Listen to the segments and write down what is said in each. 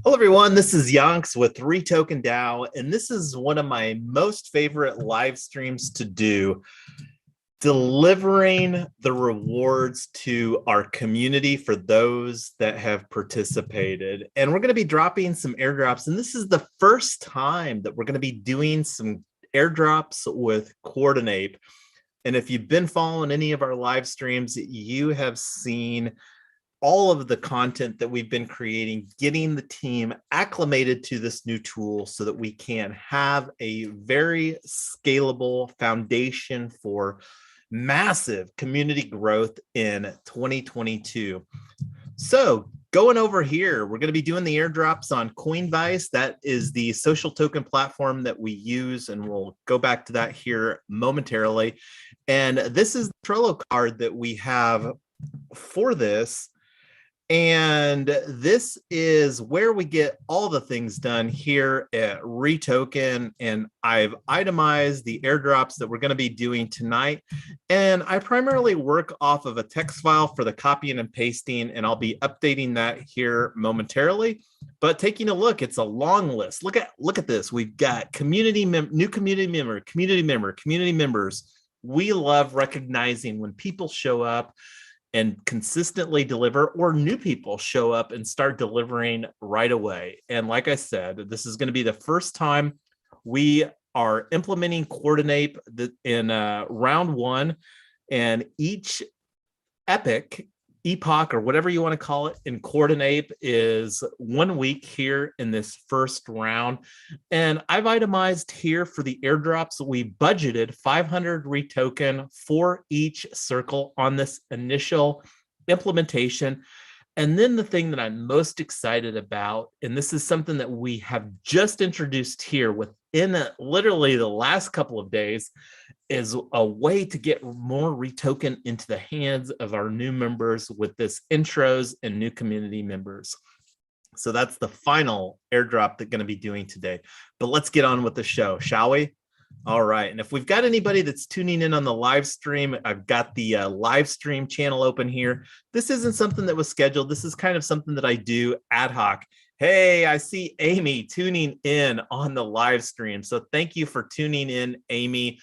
Hello, everyone. This is Yonks with REtoken DAO, and this is one of my most favorite live streams to do, delivering the rewards to our community for those that have participated. And we're going to be dropping some airdrops, and this is the first time that we're going to be doing some airdrops with Coordinate. And if you've been following any of our live streams, you have seen all of the content that we've been creating, getting the team acclimated to this new tool so that we can have a very scalable foundation for massive community growth in 2022. So going over here, we're going to be doing the airdrops on Coinvice. That is the social token platform that we use, and we'll go back to that here momentarily. And this is the Trello card that we have for this. And this is where we get all the things done here at REtoken. And I've itemized the airdrops that we're going to be doing tonight. And I primarily work off of a text file for the copying and pasting, and I'll be updating that here momentarily. But taking a look, it's a long list. Look at this. We've got new community members. We love recognizing when people show up and consistently deliver, or new people show up and start delivering right away. And like I said, this is going to be the first time we are implementing Coordinate in round one, and each epoch, or whatever you want to call it, in Coordinate is 1 week here in this first round. And I've itemized here for the airdrops, we budgeted 500 REtoken for each circle on this initial implementation. And then the thing that I'm most excited about, and this is something that we have just introduced here within literally the last couple of days, is a way to get more REtoken into the hands of our new members with this intros and new community members. So that's the final airdrop that we're going to be doing today. But let's get on with the show, shall we? All right. And if we've got anybody that's tuning in on the live stream, I've got the live stream channel open here. This isn't something that was scheduled. This is kind of something that I do ad hoc. Hey, I see Amy tuning in on the live stream. So thank you for tuning in, Amy.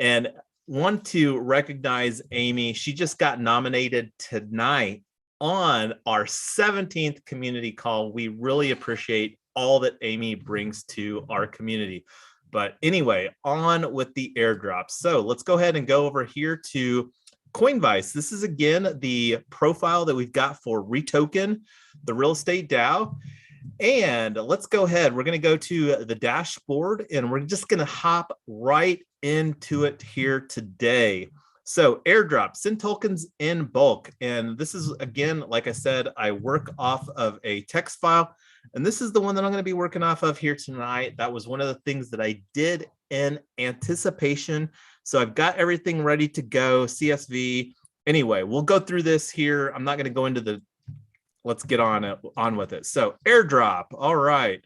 And want to recognize Amy. She just got nominated tonight on our 17th community call. We really appreciate all that Amy brings to our community. But anyway, on with the airdrop. So let's go ahead and go over here to Coinvice. This is, again, the profile that we've got for REtoken, the real estate DAO. And let's go ahead. We're going to go to the dashboard, and we're just going to hop right into it here today. So airdrop, send tokens in bulk. And this is, again, like I said, I work off of a text file. And this is the one that I'm going to be working off of here tonight. That was one of the things that I did in anticipation. So I've got everything ready to go, CSV. Anyway, we'll go through this here. I'm not going to go into the, let's get on with it. So airdrop, all right.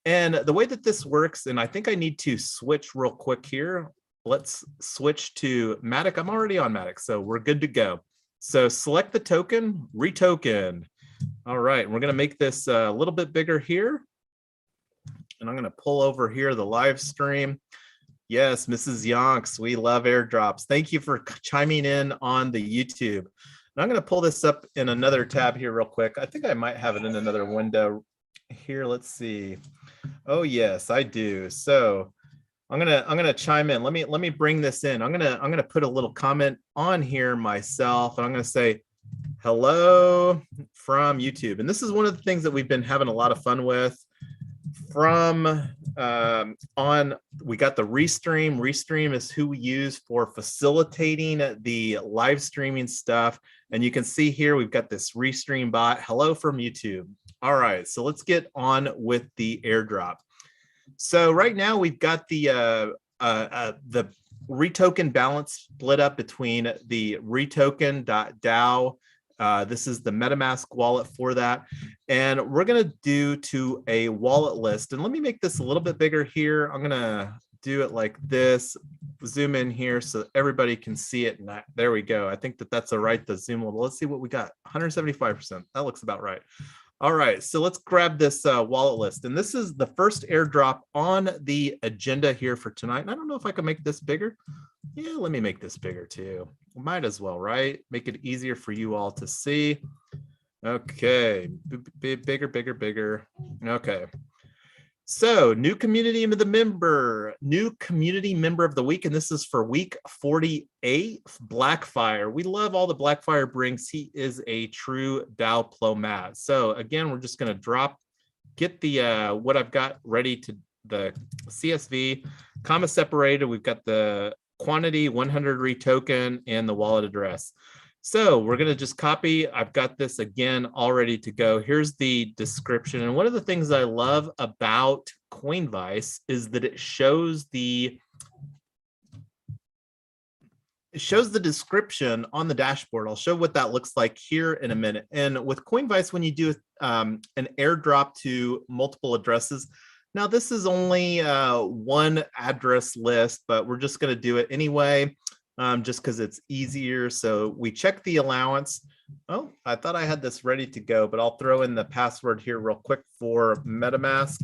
And the way that this works, and I think I need to switch real quick here. Let's switch to Matic. I'm already on Matic, so we're good to go. So select the token, REtoken. All right, we're going to make this a little bit bigger here. And I'm going to pull over here the live stream. Yes, Mrs. Yonks, we love airdrops. Thank you for chiming in on the YouTube. And I'm going to pull this up in another tab here real quick. I think I might have it in another window here. Let's see. Oh yes, I do. So I'm gonna chime in. Let me bring this in. I'm gonna put a little comment on here myself, and I'm gonna say hello from YouTube. And this is one of the things that we've been having a lot of fun with. From we got the Restream. Restream is who we use for facilitating the live streaming stuff. And you can see here we've got this Restream bot. Hello from YouTube. All right, so let's get on with the airdrop. So right now we've got the REtoken balance split up between the REtoken.DAO. This is the MetaMask wallet for that. And we're going to do to a wallet list. And let me make this a little bit bigger here. I'm going to do it like this, zoom in here so everybody can see it. And there we go. I think that that's all right, the zoom level. Let's see what we got. 175%. That looks about right. All right, so let's grab this wallet list. And this is the first airdrop on the agenda here for tonight. And I don't know if I can make this bigger. Yeah, let me make this bigger too. Might as well, right? Make it easier for you all to see. Okay, bigger, bigger, bigger. Okay. So new community member of the week, and this is for week 48, Blackfire. We love all the Blackfire brings. He is a true DAO diplomat. So again, we're just going to get the what I've got ready to the CSV, comma separated. We've got the quantity 100 REtoken and the wallet address. So we're going to just copy. I've got this again all ready to go. Here's the description. And one of the things I love about Coinvice is that it shows the description on the dashboard. I'll show what that looks like here in a minute. And with Coinvice, when you do an airdrop to multiple addresses, now this is only one address list, but we're just going to do it anyway. Just because it's easier. So we check the allowance. Oh, I thought I had this ready to go, but I'll throw in the password here real quick for MetaMask,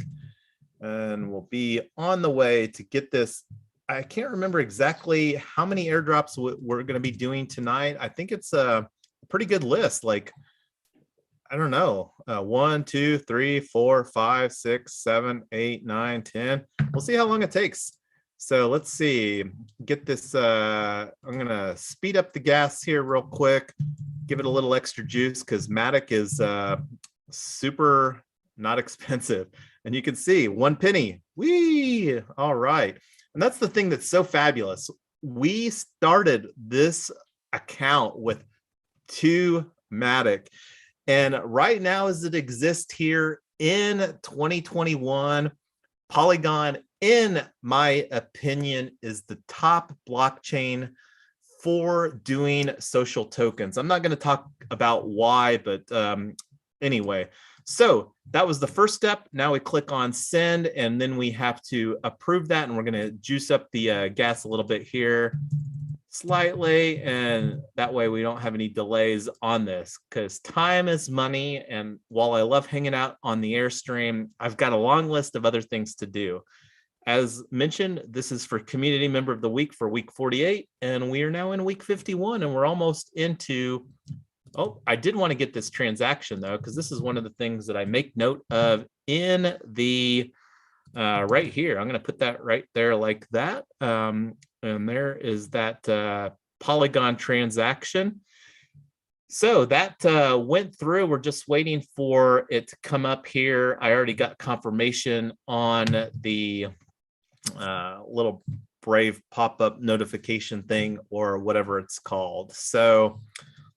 and we'll be on the way to get this. I can't remember exactly how many airdrops we're going to be doing tonight. I think it's a pretty good list. Like, I don't know, 1, 2, 3, 4, 5, 6, 7, 8, 9, 10. We'll see how long it takes. So let's see, get this, I'm gonna speed up the gas here real quick, give it a little extra juice because Matic is super not expensive. And you can see 1 penny, whee, all right. And that's the thing that's so fabulous. We started this account with 2 Matic. And right now as it exists here in 2021, Polygon, in my opinion, is the top blockchain for doing social tokens. I'm not going to talk about why, but anyway. So that was the first step. Now we click on send, and then we have to approve that. And we're going to juice up the gas a little bit here slightly. And that way we don't have any delays on this because time is money. And while I love hanging out on the Airstream, I've got a long list of other things to do. As mentioned, this is for community member of the week for week 48, and we are now in week 51, and we're almost into, oh, I did want to get this transaction though, because this is one of the things that I make note of in the, right here. I'm going to put that right there like that. And there is that Polygon transaction. So that went through. We're just waiting for it to come up here. I already got confirmation on the little Brave pop-up notification thing or whatever it's called. So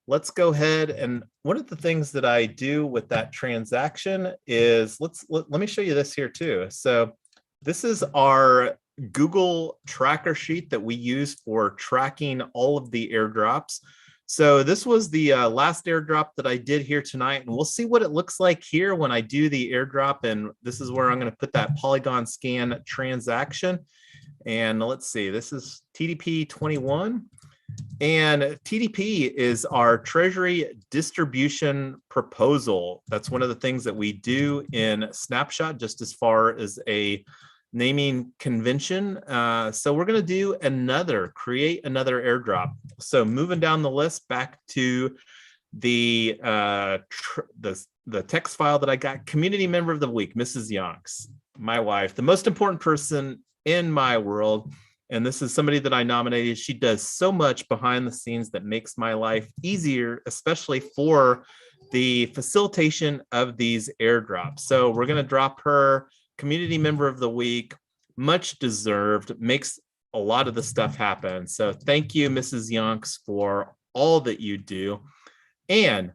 let's go ahead, and one of the things that I do with that transaction is let me show you this here too. So this is our Google tracker sheet that we use for tracking all of the airdrops. So this was the last airdrop that I did here tonight, and we'll see what it looks like here when I do the airdrop. And this is where I'm going to put that Polygon scan transaction. And let's see, this is TDP 21. And TDP is our Treasury Distribution Proposal. That's one of the things that we do in Snapshot, just as far as a naming convention. So we're going to create another airdrop. So moving down the list back to the text file that I got, community member of the week, Mrs. Yonks, my wife, the most important person in my world. And this is somebody that I nominated. She does so much behind the scenes that makes my life easier, especially for the facilitation of these airdrops. So we're going to drop her community member of the week, much deserved, makes a lot of the stuff happen. So thank you, Mrs. Yonks, for all that you do. And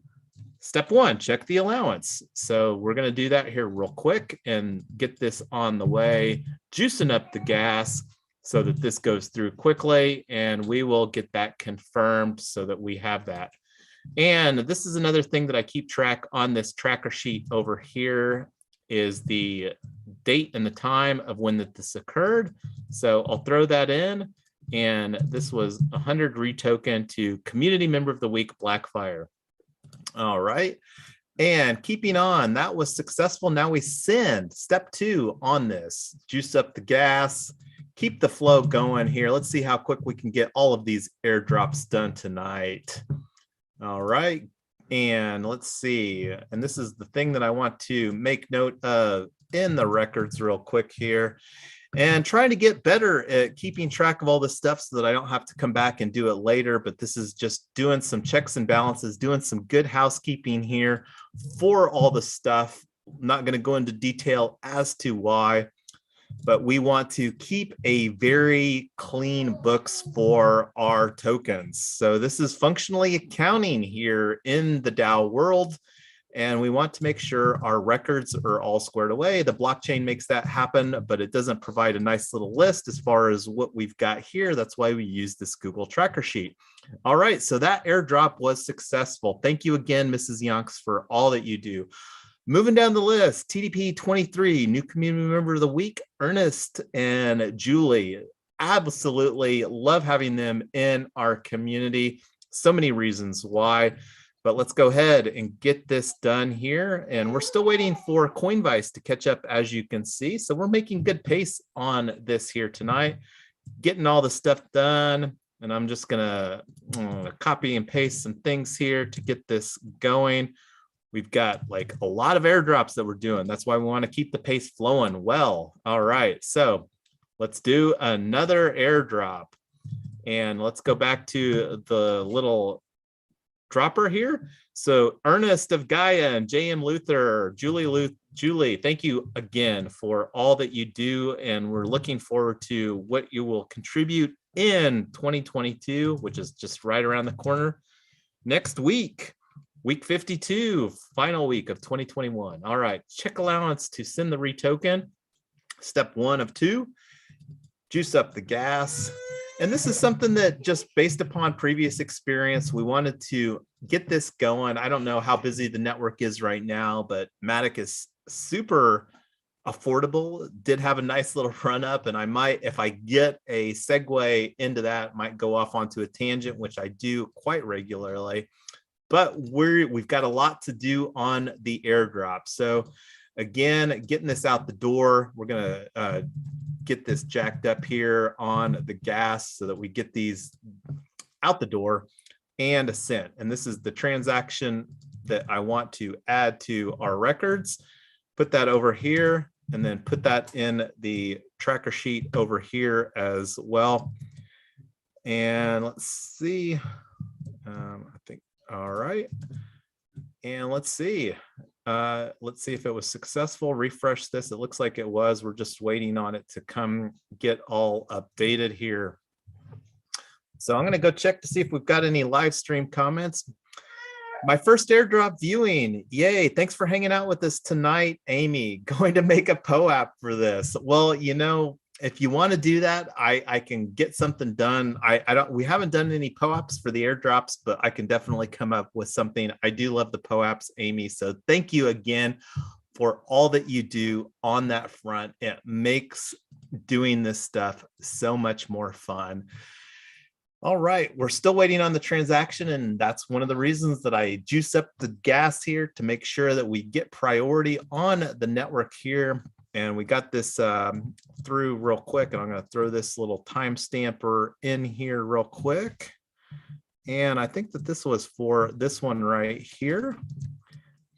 step 1, check the allowance. So we're going to do that here real quick and get this on the way, juicing up the gas so that this goes through quickly, and we will get that confirmed so that we have that. And this is another thing that I keep track on this tracker sheet over here is the date and the time of when this occurred. So I'll throw that in. And this was 100 REtoken to community member of the week, Blackfire. All right. And keeping on, that was successful. Now we send step 2 on this. Juice up the gas, keep the flow going here. Let's see how quick we can get all of these airdrops done tonight. All right. And let's see. And this is the thing that I want to make note of in the records real quick here. And trying to get better at keeping track of all this stuff so that I don't have to come back and do it later. But this is just doing some checks and balances, doing some good housekeeping here for all the stuff. I'm not going to go into detail as to why, but we want to keep a very clean books for our tokens. So this is functionally accounting here in the DAO world. And we want to make sure our records are all squared away. The blockchain makes that happen, but it doesn't provide a nice little list as far as what we've got here. That's why we use this Google Tracker sheet. All right, so that airdrop was successful. Thank you again, Mrs. Yonks, for all that you do. Moving down the list, TDP23, new community member of the week, Ernest and Julie. Absolutely love having them in our community. So many reasons why. But let's go ahead and get this done here. And we're still waiting for Coinvice to catch up, as you can see. So we're making good pace on this here tonight, getting all the stuff done. And I'm just gonna copy and paste some things here to get this going. We've got like a lot of airdrops that we're doing. That's why we want to keep the pace flowing well. All right, so let's do another airdrop. And let's go back to the little dropper here. So Ernest of Gaia and JM Luther, Julie, thank you again for all that you do. And we're looking forward to what you will contribute in 2022, which is just right around the corner. Next week, week 52, final week of 2021. All right, check allowance to send the REtoken. Step 1 of 2, juice up the gas. And this is something that just based upon previous experience, we wanted to get this going. I don't know how busy the network is right now, but Matic is super affordable. Did have a nice little run up, and I might, if I get a segue into that, might go off onto a tangent, which I do quite regularly. But we've got a lot to do on the airdrop. So again, getting this out the door, we're gonna get this jacked up here on the gas so that we get these out the door and sent. And this is the transaction that I want to add to our records. Put that over here and then put that in the tracker sheet over here as well. And let's see, I think, all right. And let's see if it was successful. Refresh this. It looks like it was. We're just waiting on it to come get all updated here. So I'm going to go check to see if we've got any live stream comments. My first airdrop viewing. Yay. Thanks for hanging out with us tonight, Amy. Going to make a POAP for this. Well, you know, if you want to do that, I can get something done. We haven't done any POAPs for the airdrops, but I can definitely come up with something. I do love the POAPs, Amy. So thank you again for all that you do on that front. It makes doing this stuff so much more fun. All right, we're still waiting on the transaction, and that's one of the reasons that I juice up the gas here to make sure that we get priority on the network here. And we got this through real quick, and I'm going to throw this little timestamper in here real quick. And I think that this was for this one right here.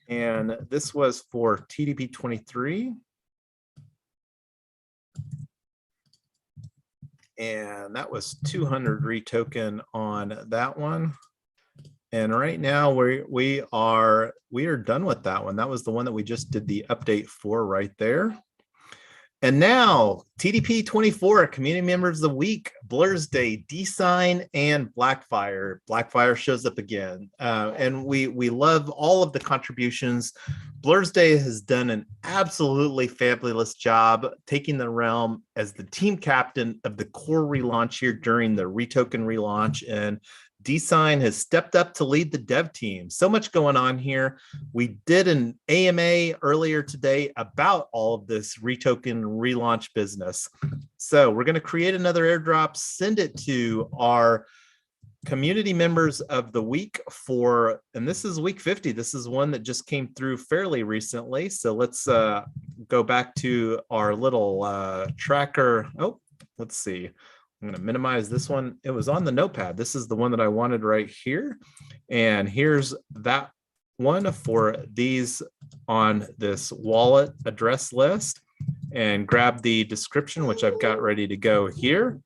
And this was for TDP23. And that was 200 REtoken on that one. And right now we are done with that one. That was the one that we just did the update for right there. And now TDP24, community members of the week, Blur's Day, D-Sign, and Blackfire. Blackfire shows up again. And we love all of the contributions. Blur's Day has done an absolutely fabulous job taking the realm as the team captain of the core relaunch here during the REtoken relaunch. And D-Sign has stepped up to lead the dev team. So much going on here. We did an AMA earlier today about all of this REtoken relaunch business. So we're going to create another airdrop, send it to our community members of the week for, and this is week 50. This is one that just came through fairly recently. So let's go back to our little tracker. Oh, let's see. I'm going to minimize this one. It was on the notepad. This is the one that I wanted right here. And here's that one for these on this wallet address list, and grab the description, which I've got ready to go here,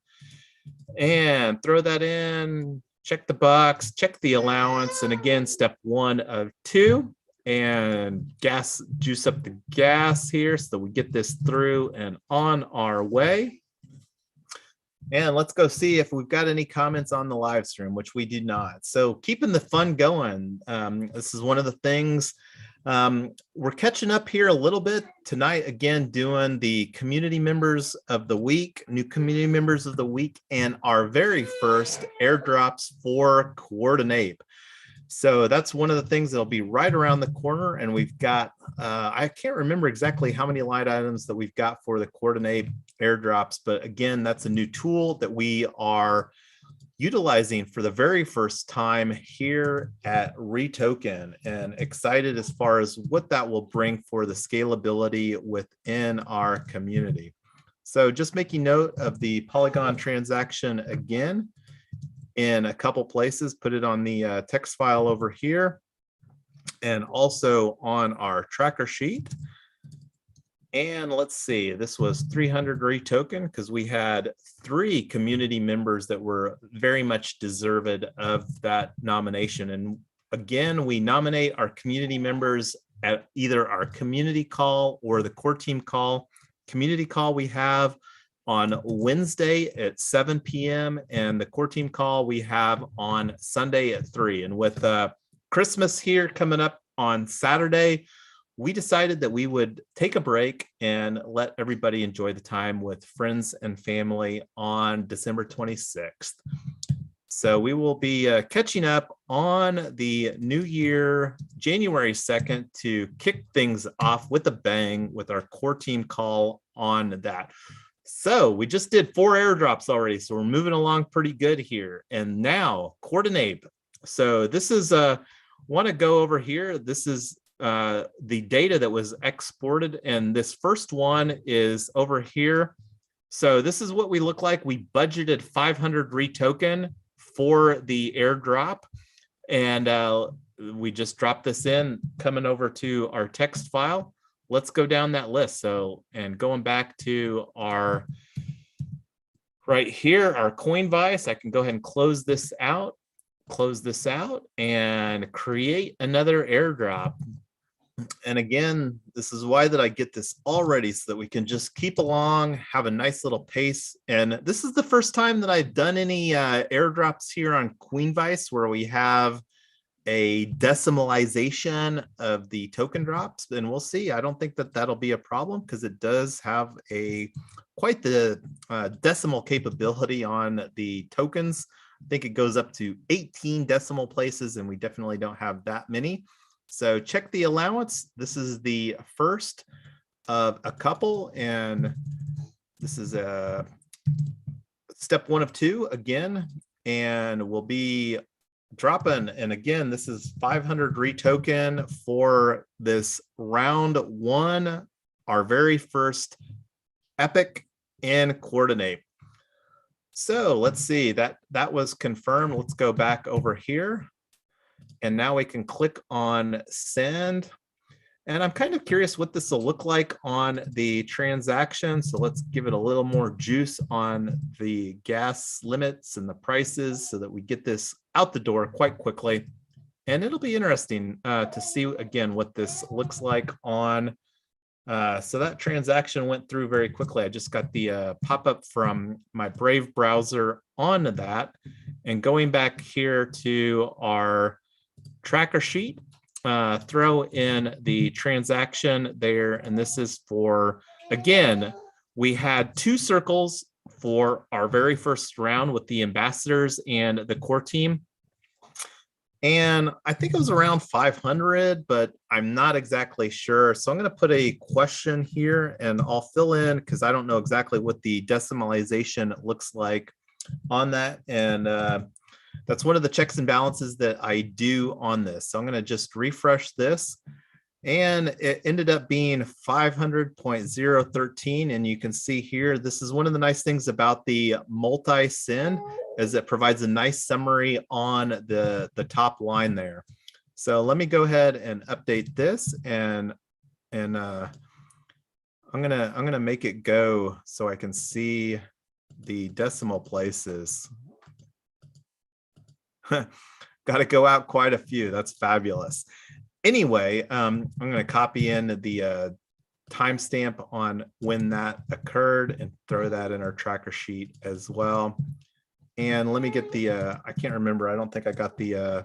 and throw that in, check the box, check the allowance. And again, step 1 of 2, and juice up the gas here so that we get this through and on our way. And let's go see if we've got any comments on the live stream, which we do not. So keeping the fun going. This is one of the things we're catching up here a little bit tonight. Again, doing the community members of the week, new community members of the week, and our very first airdrops for Coordinate. So that's one of the things that'll be right around the corner. And we've got, I can't remember exactly how many line items that we've got for the Coordinate airdrops, but again, that's a new tool that we are utilizing for the very first time here at REtoken, and excited as far as what that will bring for the scalability within our community. So just making note of the Polygon transaction again in a couple places, put it on the text file over here and also on our tracker sheet. And let's see, this was 300 REtoken because we had 3 community members that were very much deserved of that nomination. And again, we nominate our community members at either our community call or the core team call. Community call we have on Wednesday at 7 p.m. and the core team call we have on Sunday at 3. And with Christmas here coming up on Saturday, we decided that we would take a break and let everybody enjoy the time with friends and family on December 26th. So we will be catching up on the new year, January 2nd, to kick things off with a bang with our core team call on that. So we just did 4 airdrops already, so we're moving along pretty good here. And now Coordinate. So this is want to go over here. This is the data that was exported, and this first one is over here. So this is what we look like. We budgeted 500 REtoken for the airdrop, and we just dropped this in, coming over to our text file. Let's go down that list. So, and going back to our right here, our Coinvice, I can go ahead and close this out and create another airdrop. And again, this is why that I get this already, so that we can just keep along, have a nice little pace. And this is the first time that I've done any airdrops here on Coinvice where we have a decimalization of the token drops, and we'll see. I don't think that that'll be a problem because it does have quite the decimal capability on the tokens. I think it goes up to 18 decimal places, and we definitely don't have that many. So check the allowance. This is the first of a couple, and this is a step 1 of 2 again, and we'll be dropping. And again, this is 500 REtoken for this round 1, our very first epic in Coordinate. So let's see, that was confirmed. Let's go back over here. And now we can click on send. And I'm kind of curious what this will look like on the transaction. So let's give it a little more juice on the gas limits and the prices so that we get this out the door quite quickly. And it'll be interesting to see again what this looks like on. So that transaction went through very quickly. I just got the pop-up from my Brave browser on that. And going back here to our tracker sheet, throw in the transaction there, and this is for, again, we had 2 circles for our very first round with the ambassadors and the core team, and I think it was around 500, but I'm not exactly sure. So I'm going to put a question here and I'll fill in because I don't know exactly what the decimalization looks like on that. And that's one of the checks and balances that I do on this. So I'm going to just refresh this. And it ended up being 500.013. And you can see here, this is one of the nice things about the multi-SIN is it provides a nice summary on the top line there. So let me go ahead and update this, and I'm gonna make it go so I can see the decimal places. Got to go out quite a few. That's fabulous. Anyway, I'm going to copy in the timestamp on when that occurred and throw that in our tracker sheet as well. And let me get the, I can't remember. I don't think I got the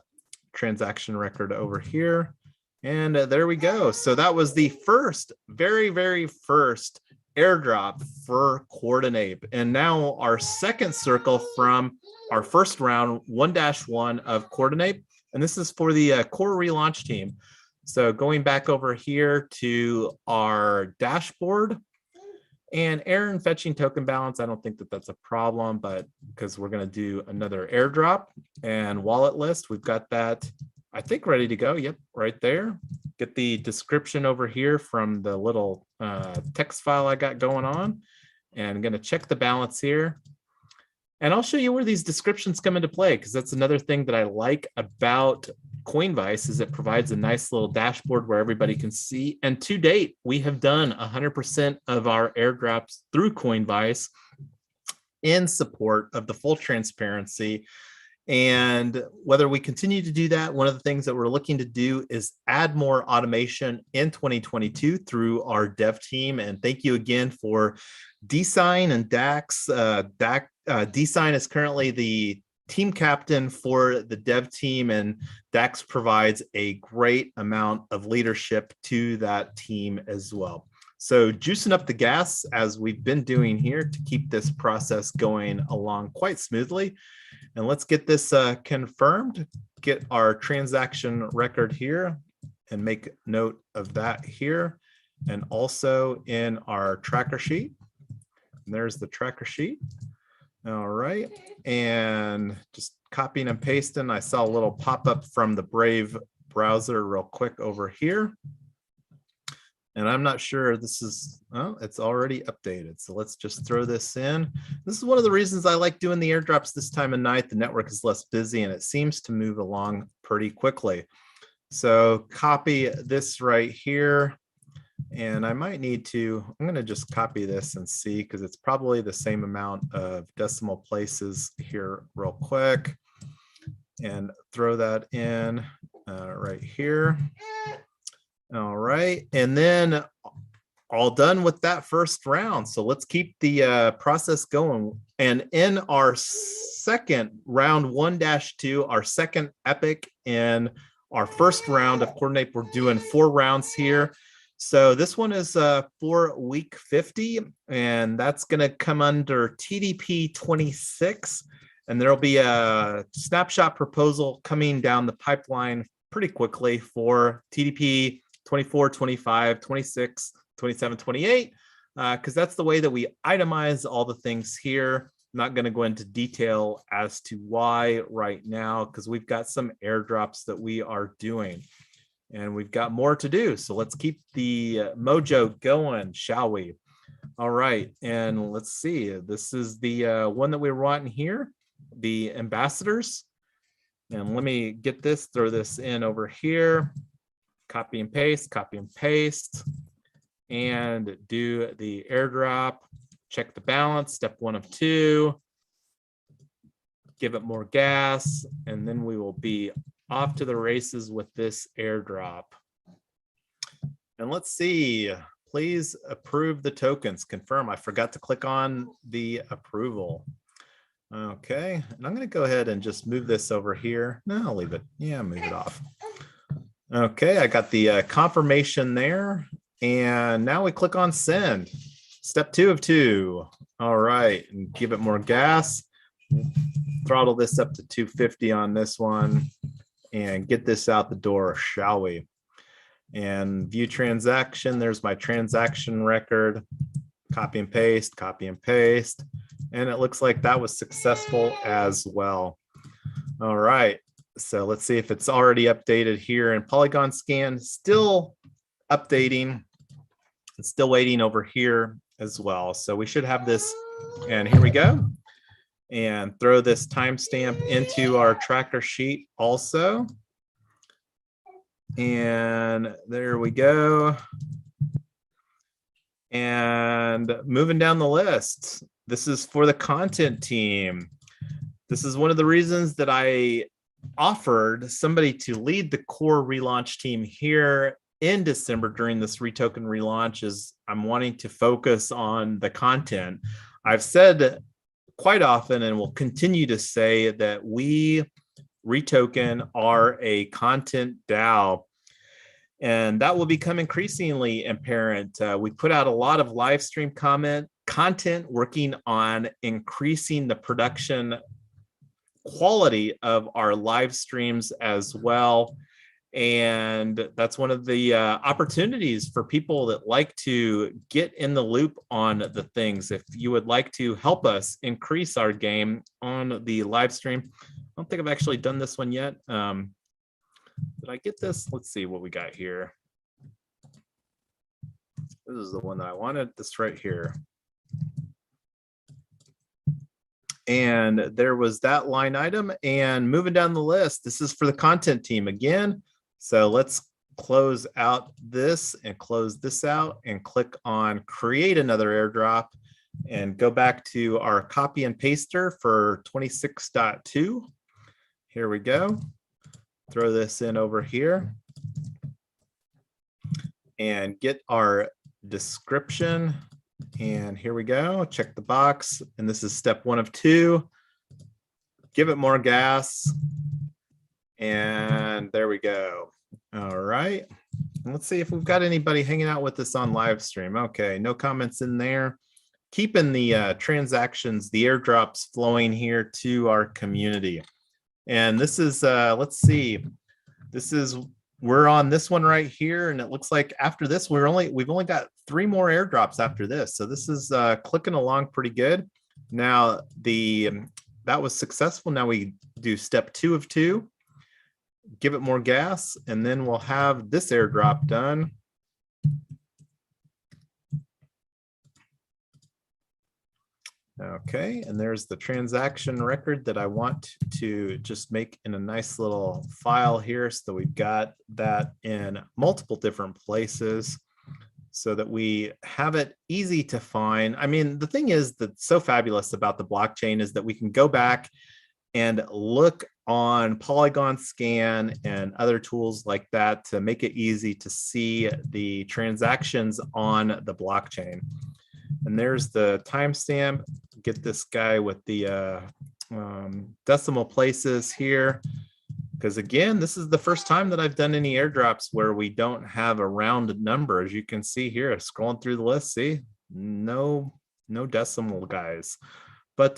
transaction record over here. And there we go. So that was the first, very first airdrop for Coordinape. And now our second circle from our first round, 1-1 of Coordinape. And this is for the core relaunch team. So going back over here to our dashboard and error and fetching token balance, I don't think that that's a problem, but because we're going to do another airdrop and wallet list, we've got that, I think, ready to go. Yep, right there. Get the description over here from the little text file I got going on. And I'm going to check the balance here. And I'll show you where these descriptions come into play, because that's another thing that I like about Coinvice is it provides a nice little dashboard where everybody can see. And to date, we have done 100% of our airdrops through Coinvice in support of the full transparency. And whether we continue to do that, one of the things that we're looking to do is add more automation in 2022 through our dev team. And thank you again for Design and Dax. Design is currently the team captain for the dev team, and Dax provides a great amount of leadership to that team as well. So juicing up the gas as we've been doing here to keep this process going along quite smoothly. And let's get this confirmed, get our transaction record here and make note of that here. And also in our tracker sheet. And there's the tracker sheet. All right, and just copying and pasting. I saw a little pop-up from the Brave browser real quick over here. And I'm not sure this is, oh, it's already updated. So let's just throw this in. This is one of the reasons I like doing the airdrops this time of night. The network is less busy and it seems to move along pretty quickly. So copy this right here. And I might need to, I'm going to just copy this and see, because it's probably the same amount of decimal places here real quick, and throw that in right here. All right. And then all done with that first round. So let's keep the process going. And in our second round 1-2, our second epic in our first round of Coordinape, we're doing 4 rounds here. So this one is for week 50, and that's going to come under TDP 26. And there'll be a snapshot proposal coming down the pipeline pretty quickly for TDP 24, 25, 26, 27, 28, because that's the way that we itemize all the things here. I'm not going to go into detail as to why right now, because we've got some airdrops that we are doing. And we've got more to do. So let's keep the mojo going, shall we? All right. And let's see. This is the one that we're wanting here, the ambassadors. And let me get this, throw this in over here. Copy and paste, and do the airdrop. Check the balance, step 1 of 2. Give it more gas, and then we will be off to the races with this airdrop. And let's see, please approve the tokens. Confirm. I forgot to click on the approval. Okay, and I'm going to go ahead and just move this over here. No, I'll leave it. Yeah, move it off. Okay, I got the confirmation there. And now we click on send. Step 2 of 2. All right, and give it more gas. Throttle this up to 250 on this one. And get this out the door, shall we? And view transaction, there's my transaction record. Copy and paste, and it looks like that was successful as well. All right. So let's see if it's already updated here. And Polygon scan still updating. It's still waiting over here as well. So we should have this. And here we go. And throw this timestamp into our tracker sheet also. And there we go. And moving down the list, this is for the content team. This is one of the reasons that I offered somebody to lead the core relaunch team here in December during this REtoken relaunch. Is I'm wanting to focus on the content. I've said quite often and will continue to say that we REtoken are a content DAO. And that will become increasingly apparent. We put out a lot of live stream content working on increasing the production quality of our live streams as well. And that's one of the opportunities for people that like to get in the loop on the things. If you would like to help us increase our game on the live stream, I don't think I've actually done this one yet. Did I get this? Let's see what we got here. This is the one that I wanted, this right here. And there was that line item. And moving down the list, this is for the content team again. So let's close out this and close this out and click on create another airdrop and go back to our copy and paster for 26.2. Here we go. Throw this in over here and get our description. And here we go. Check the box. And this is step 1 of 2. Give it more gas. And there we go. All right. And let's see if we've got anybody hanging out with us on live stream. Okay, no comments in there. Keeping the transactions, the airdrops flowing here to our community. And this is, let's see, we're on this one right here. And it looks like after this, we've only got 3 more airdrops after this. So this is clicking along pretty good. Now that was successful. Now we do step 2 of 2, give it more gas, and then we'll have this airdrop done. Okay, and there's the transaction record that I want to just make in a nice little file here, so that we've got that in multiple different places so that we have it easy to find. I mean, the thing is that's so fabulous about the blockchain is that we can go back and look on Polygon Scan and other tools like that to make it easy to see the transactions on the blockchain. And there's the timestamp. Get this guy with the decimal places here. Because again, this is the first time that I've done any airdrops where we don't have a round number. As you can see here, scrolling through the list, see, no decimal guys. But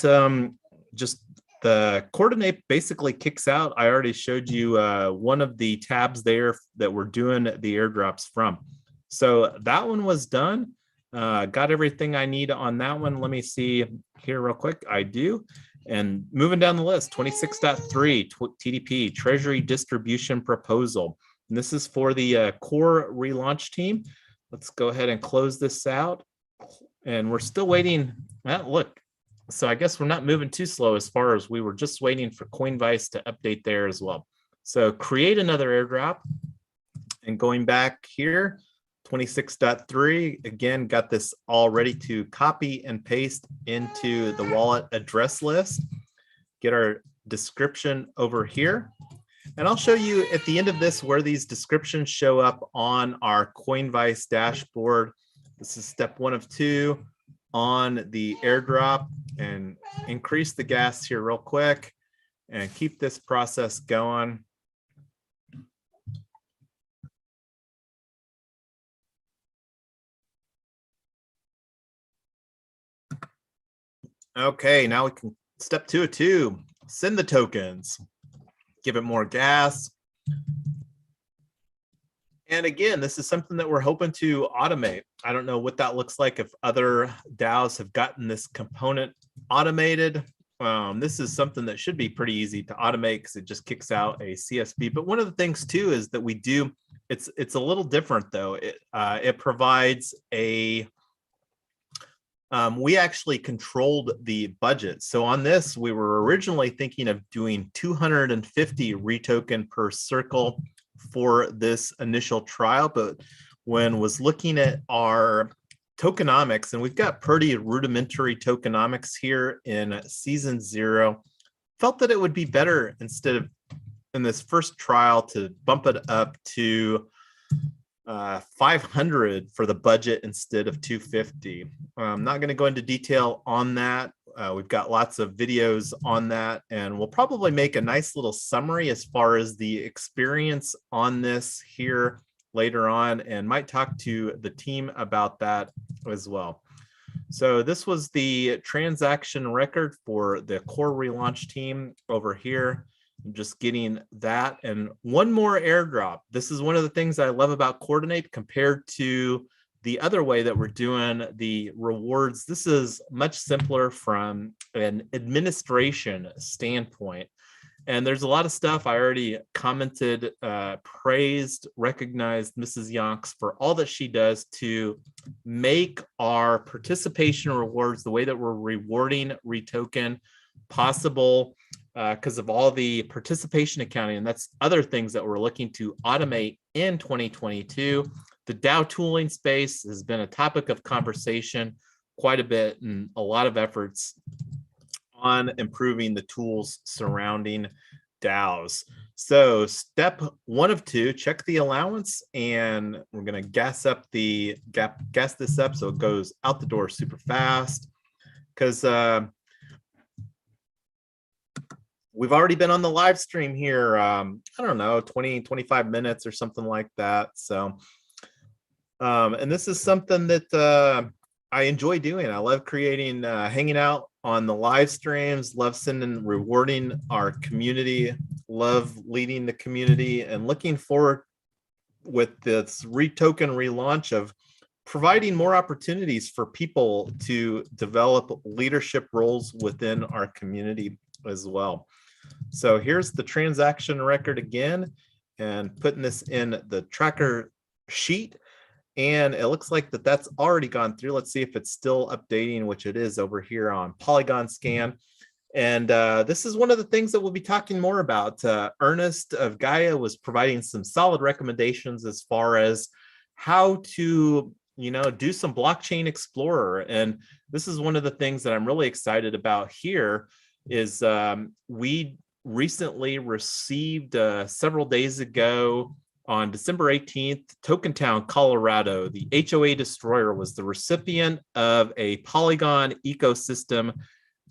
just the coordinate basically kicks out. I already showed you one of the tabs there that we're doing the airdrops from. So that one was done. Got everything I need on that one. Let me see here real quick. I do. And moving down the list, 26.3 TDP Treasury Distribution Proposal. And this is for the core relaunch team. Let's go ahead and close this out. And we're still waiting. Look, so I guess we're not moving too slow as far as we were just waiting for Coinvice to update there as well. So create another airdrop. And going back here, 26.3, again, got this all ready to copy and paste into the wallet address list. Get our description over here. And I'll show you at the end of this where these descriptions show up on our Coinvice dashboard. This is step 1 of 2 on the airdrop, and increase the gas here real quick and keep this process going. Okay, now we can step 2 of 2, send the tokens, give it more gas. And again, this is something that we're hoping to automate. I don't know what that looks like if other DAOs have gotten this component automated. This is something that should be pretty easy to automate because it just kicks out a CSV. But one of the things too is that we do, it's a little different though. It provides a, we actually controlled the budget. So on this, we were originally thinking of doing 250 retoken per circle for this initial trial, but when was looking at our tokenomics, and we've got pretty rudimentary tokenomics here in season 0, felt that it would be better instead of in this first trial to bump it up to 500 for the budget instead of 250. I'm not going to go into detail on that. We've got lots of videos on that, and we'll probably make a nice little summary as far as the experience on this here later on, and might talk to the team about that as well. So this was the transaction record for the core relaunch team over here. I'm just getting that. And one more airdrop. This is one of the things I love about Coordinate compared to the other way that we're doing the rewards. This is much simpler from an administration standpoint. And there's a lot of stuff I already commented, praised, recognized Mrs. Yonks for all that she does to make our participation rewards, the way that we're rewarding REtoken, possible because of all the participation accounting. And that's other things that we're looking to automate in 2022. The DAO tooling space has been a topic of conversation quite a bit, and a lot of efforts on improving the tools surrounding DAOs. So step 1 of 2, check the allowance, and we're going to gas this up so it goes out the door super fast, because we've already been on the live stream here. I don't know, 20-25 minutes or something like that. So and this is something that I enjoy doing. I love creating, hanging out on the live streams, love sending, rewarding our community, love leading the community, and looking forward with this REtoken relaunch of providing more opportunities for people to develop leadership roles within our community as well. So here's the transaction record again, and putting this in the tracker sheet. And it looks like that's already gone through. Let's see if it's still updating, which it is over here on Polygon Scan. And this is one of the things that we'll be talking more about. Ernest of Gaia was providing some solid recommendations as far as how to, do some blockchain explorer. And this is one of the things that I'm really excited about here is we recently received several days ago, on December 18th, Tokentown, Colorado, the HOA Destroyer was the recipient of a Polygon ecosystem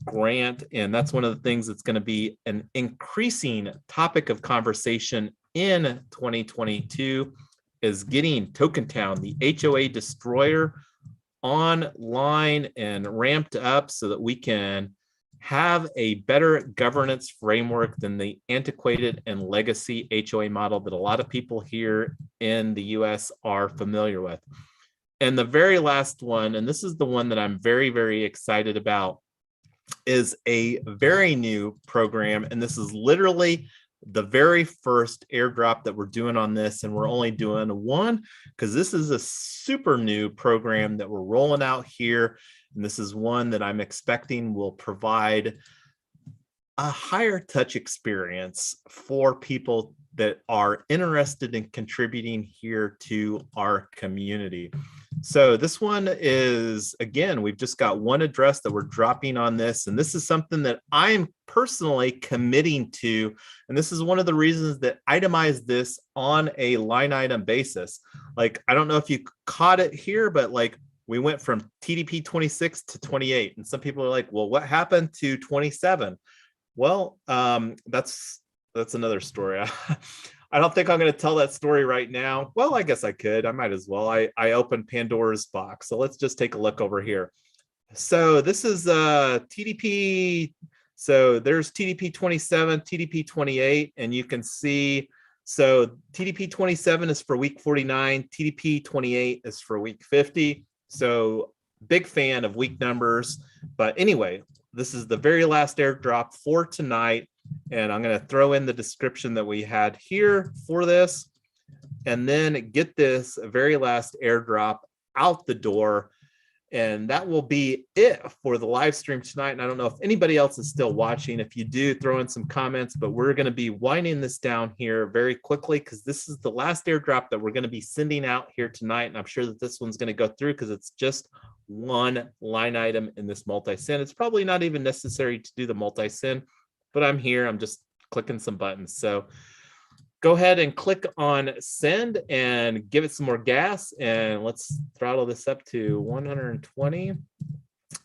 grant. And that's one of the things that's going to be an increasing topic of conversation in 2022 is getting Tokentown, the HOA Destroyer, online and ramped up so that we can have a better governance framework than the antiquated and legacy HOA model that a lot of people here in the US are familiar with. And the very last one, and this is the one that I'm very, very excited about, is a very new program. And this is literally the very first airdrop that we're doing on this. And we're only doing one because this is a super new program that we're rolling out here. And this is one that I'm expecting will provide a higher touch experience for people that are interested in contributing here to our community. So this one is, again, we've just got one address that we're dropping on this. And this is something that I'm personally committing to. And this is one of the reasons that itemize this on a line item basis. Like, I don't know if you caught it here, but like, we went from TDP 26 to 28. And some people are like, well, what happened to 27? Well, that's another story. I don't think I'm going to tell that story right now. Well, I guess I could. I might as well. I opened Pandora's box. So let's just take a look over here. So this is TDP. So there's TDP 27, TDP 28, and you can see, so TDP 27 is for week 49, TDP 28 is for week 50. So big fan of week numbers. But anyway, this is the very last airdrop for tonight. And I'm going to throw in the description that we had here for this, and then get this very last airdrop out the door. And that will be it for the live stream tonight. And I don't know if anybody else is still watching. If you do, throw in some comments, but we're going to be winding this down here very quickly because this is the last airdrop that we're going to be sending out here tonight. And I'm sure that this one's going to go through because it's just one line item in this multi-sin. It's probably not even necessary to do the multi-sin, but I'm here. I'm just clicking some buttons. So go ahead and click on send and give it some more gas, and let's throttle this up to 120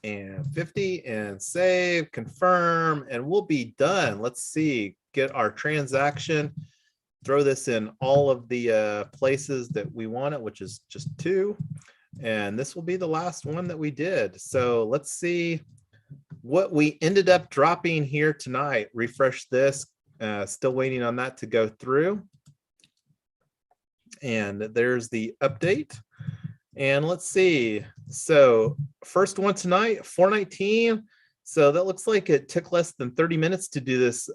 and 50 and save, confirm, and we'll be done. Let's see, get our transaction, throw this in all of the places that we want it, which is just 2, and this will be the last one that we did. So let's see what we ended up dropping here tonight. Refresh this. Still waiting on that to go through. And there's the update. And let's see. So first one tonight, 419. So that looks like it took less than 30 minutes to do this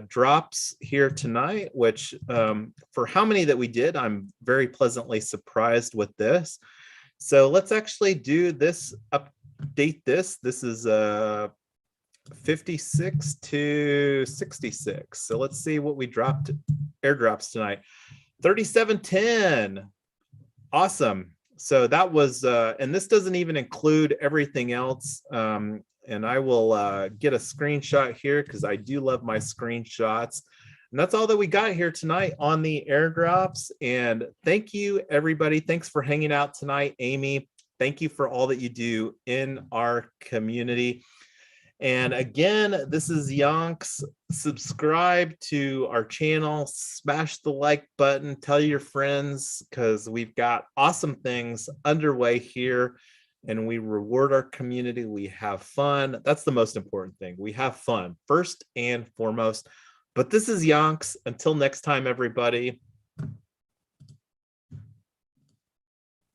drops here tonight, which for how many that we did, I'm very pleasantly surprised with this. So let's actually do this, update this. This is 56 to 66. So let's see what we dropped airdrops tonight. 3710. Awesome. So that was, and this doesn't even include everything else. And I will get a screenshot here because I do love my screenshots. And that's all that we got here tonight on the airdrops. And thank you, everybody. Thanks for hanging out tonight, Amy. Thank you for all that you do in our community. And again, this is Yonks. Subscribe to our channel, smash the like button, tell your friends, because we've got awesome things underway here, and we reward our community. We have fun. That's the most important thing. We have fun first and foremost. But this is Yonks. Until next time, everybody.